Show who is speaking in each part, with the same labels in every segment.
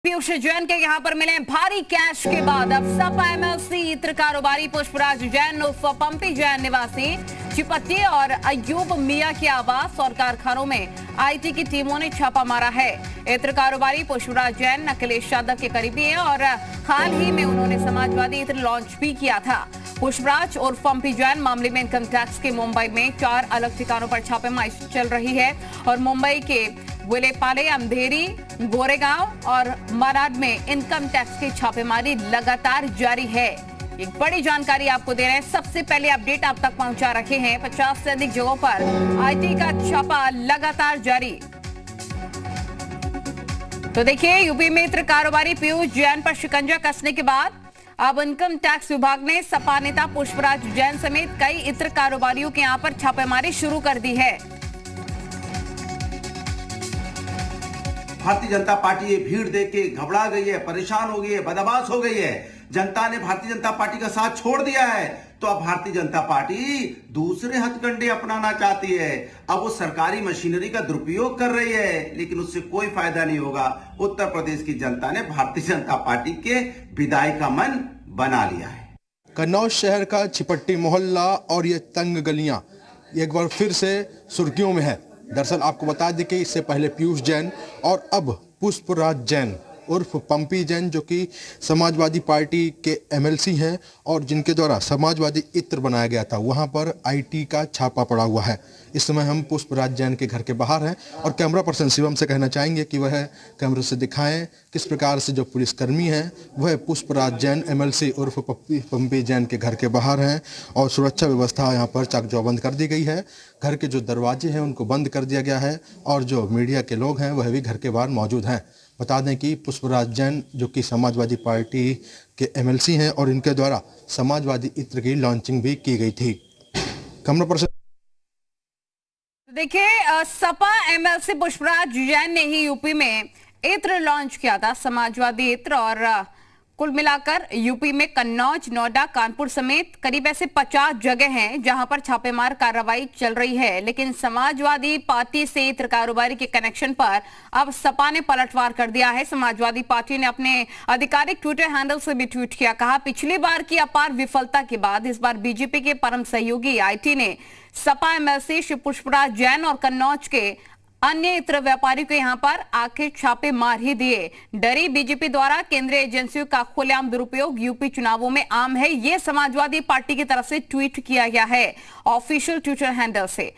Speaker 1: पीयूष जैन के यहां पर मिले भारी कैश के बाद अब सपा एमएलसी इत्र कारोबारी पुष्पराज जैन उर्फ पंपी जैन निवासी चिपत्ती और अयूब मिया के आवास और कारखानों में आईटी की टीमों ने छापा मारा है। इत्र कारोबारी पुष्पराज जैन अखिलेश यादव के करीबी हैं और हाल ही में उन्होंने समाजवादी इत्र लॉन्च भी किया था। पुष्पराज और पंपी जैन मामले में इनकम टैक्स के मुंबई में 4 अलग ठिकानों पर छापेमारी चल रही है और मुंबई के विलेपाले, अंधेरी, गोरेगांव और मराड में इनकम टैक्स की छापेमारी लगातार जारी है। एक बड़ी जानकारी आपको दे रहे हैं, सबसे पहले अपडेट आप तक पहुंचा रखे हैं। 50 से अधिक जगहों पर आईटी का छापा लगातार जारी। तो देखिए, यूपी में इत्र कारोबारी पीयूष जैन पर शिकंजा कसने के बाद अब इनकम टैक्स विभाग ने सपा नेता पुष्पराज जैन समेत कई इत्र कारोबारियों के यहां पर छापेमारी शुरू कर दी है।
Speaker 2: भारतीय जनता पार्टी ये भीड़ देख के घबरा गई है, परेशान हो गई है, बदमाश हो गई है। जनता ने भारतीय जनता पार्टी का साथ छोड़ दिया है, तो अब भारतीय जनता पार्टी दूसरे हथकंडे अपनाना चाहती है। अब वो सरकारी मशीनरी का दुरुपयोग कर रही है, लेकिन उससे कोई फायदा नहीं होगा। उत्तर प्रदेश की जनता ने भारतीय जनता पार्टी के विदाई का मन बना लिया है।
Speaker 3: कन्नौज शहर का चिपट्टी मोहल्ला और ये तंग गलियां एक बार फिर से सुर्खियों में है। दरअसल आपको बता दें कि इससे पहले पीयूष जैन और अब पुष्पराज जैन उर्फ पंपी जैन, जो कि समाजवादी पार्टी के एमएलसी हैं और जिनके द्वारा समाजवादी इत्र बनाया गया था, वहां पर आईटी का छापा पड़ा हुआ है। इस समय हम पुष्पराज जैन के घर के बाहर हैं और कैमरा पर्सन शिवम से कहना चाहेंगे कि वह कैमरे से दिखाएं किस प्रकार से जो पुलिसकर्मी हैं वह पुष्पराज जैन एमएलसी उर्फ पंपी जैन के घर के बाहर हैं और सुरक्षा व्यवस्था यहाँ पर चाक चौबंद कर दी गई है। घर के जो दरवाजे हैं उनको बंद कर दिया गया है और जो मीडिया के लोग हैं वह भी घर के बाहर मौजूद हैं। बता दें कि पुष्पराज जैन जो कि समाजवादी पार्टी के एमएलसी हैं और इनके द्वारा समाजवादी इत्र की लॉन्चिंग भी की गई थी। कैमरा पर्सन
Speaker 1: देखिए, सपा एमएलसी पुष्पराज जैन ने ही यूपी में इत्र लॉन्च किया था, समाजवादी इत्र, और कुल मिलाकर यूपी में कन्नौज, नोएडा, कानपुर समेत करीब ऐसे 50 जगह हैं जहां पर छापेमार कार्रवाई चल रही है। लेकिन समाजवादी पार्टी से इत्र कारोबारी के कनेक्शन पर अब सपा ने पलटवार कर दिया है। समाजवादी पार्टी ने अपने आधिकारिक ट्विटर हैंडल से भी ट्वीट किया, कहा पिछली बार की अपार विफलता के बाद इस बार बीजेपी के परम सहयोगी आईटी ने सपा एमएलसी श्री पुष्पराज जैन और कन्नौज के अन्य इत्र व्यापारी को यहां पर आखिर छापे मार ही दिए। डरी बीजेपी द्वारा केंद्रीय एजेंसियों का खुलेआम दुरुपयोग यूपी चुनावों में आम है, ये समाजवादी पार्टी की तरफ से ट्वीट किया गया है ऑफिशियल ट्विटर हैंडल से।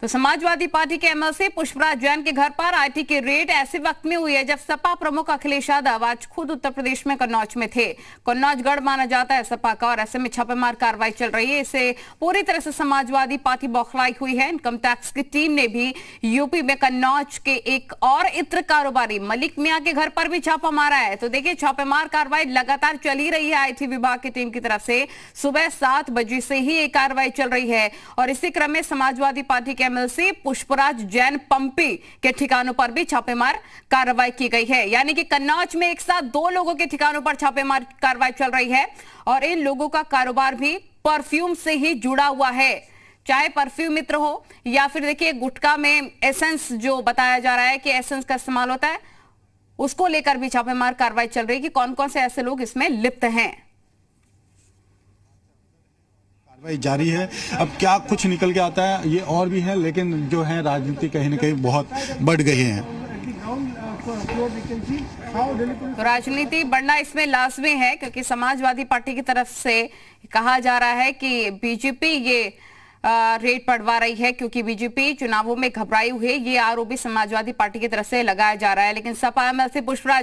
Speaker 1: तो समाजवादी पार्टी के एमएलसी पुष्पराज जैन के घर पर आईटी की रेड ऐसे वक्त में हुई है जब सपा प्रमुख अखिलेश यादव आज खुद उत्तर प्रदेश में कन्नौज में थे। कन्नौज गढ़ माना जाता है सपा का और ऐसे में छापेमार कार्रवाई चल रही है। इससे पूरी तरह से समाजवादी पार्टी बौखलाई हुई है। इनकम टैक्स की टीम ने भी यूपी में कन्नौज के एक और इत्र कारोबारी मलिक मियां के घर पर भी छापा मारा है। तो देखिए, छापेमार कार्रवाई लगातार चली रही है आईटी विभाग की टीम की तरफ से। सुबह 7 बजे से ही ये कार्रवाई चल रही है और इसी क्रम में समाजवादी पार्टी के एमएलसी पुष्पराज जैन पंपी के ठिकानों पर भी छापेमार कार्रवाई की गई है। यानी कि कन्नौज में एक साथ 2 लोगों के ठिकानों पर छापेमार कार्रवाई चल रही है और इन लोगों का कारोबार भी परफ्यूम से ही जुड़ा हुआ है, चाहे परफ्यूम मित्र हो या फिर देखिए गुटखा में एसेंस जो बताया जा रहा है कि एसेंस का इस्तेमाल होता है, उसको लेकर भी छापेमार कार्रवाई चल रही है कि कौन कौन से ऐसे लोग इसमें लिप्त हैं।
Speaker 4: जारी है। अब क्या कुछ निकल के आता है ये और भी है, लेकिन जो है राजनीति कहीं ना कहीं बहुत बढ़ गई है।
Speaker 1: तो राजनीति बढ़ना इसमें लाजमी है क्योंकि समाजवादी पार्टी की तरफ से कहा जा रहा है कि बीजेपी ये रेट पड़वा रही है क्योंकि बीजेपी चुनावों में घबराई हुई है, ये आरोप भी समाजवादी पार्टी की तरफ से लगाया जा रहा है। लेकिन सपा एमएलसी पुष्पराज